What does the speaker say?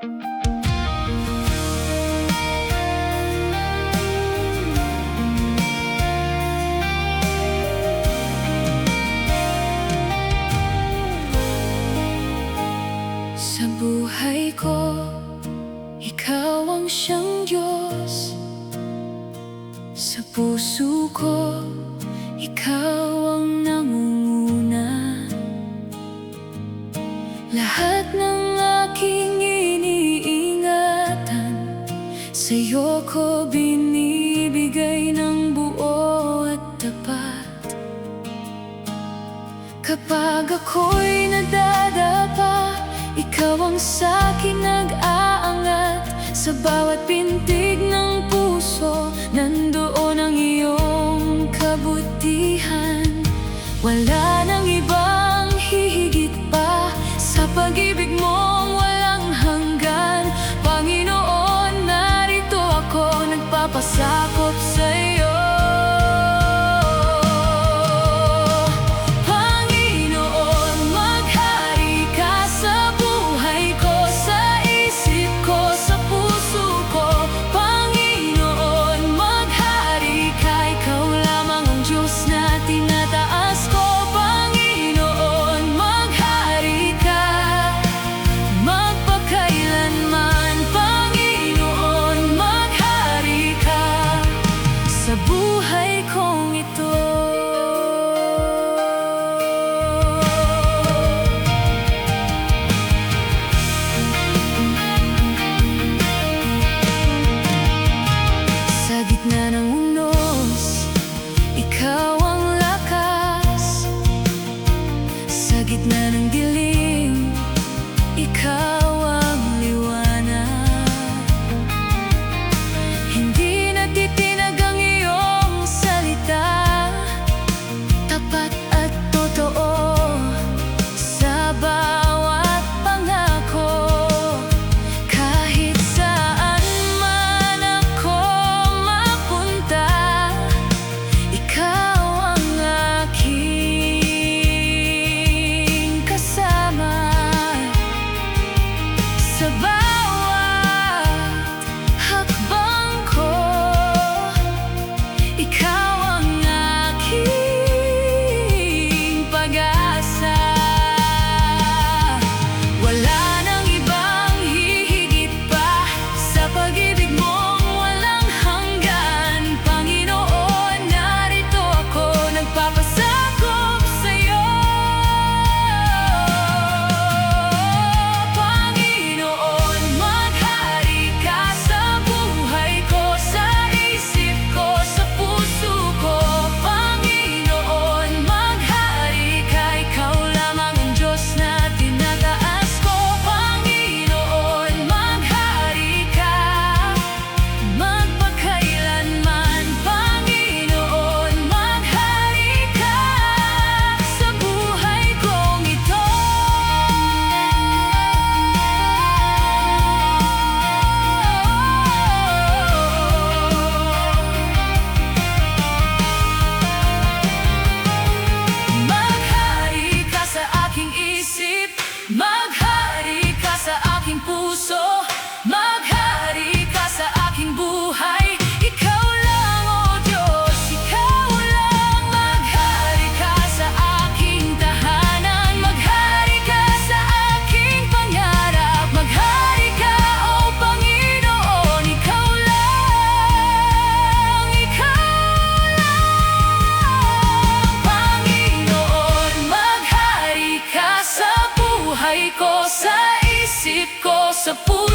Sa buhay ko, ikaw ang siyang Diyos. Sa puso ko, ikaw ang nangunguna. Lahat ng aking iniingatan, sa'yo ko binibigay ng buo at tapat. Kapag ako'y nadadapa, ikaw ang sa'kin nag-aangat. Sa bawat pintig ng puso, nandoon ang iyong kabutihan. Wala nang ibang hihigit pa sa pag-ibig mong walang hanggan. Panginoon, narito ako, nagpapasakop sa'yo. Maghari ka sa aking puso, maghari ka sa aking buhay. Ikaw lang, O Diyos, ikaw lang. Maghari ka sa aking tahanan, maghari ka sa aking pangarap. Maghari ka, O Panginoon, ikaw lang, ikaw lang. Panginoon, maghari ka sa buhay ko, sa isip ko, sa puso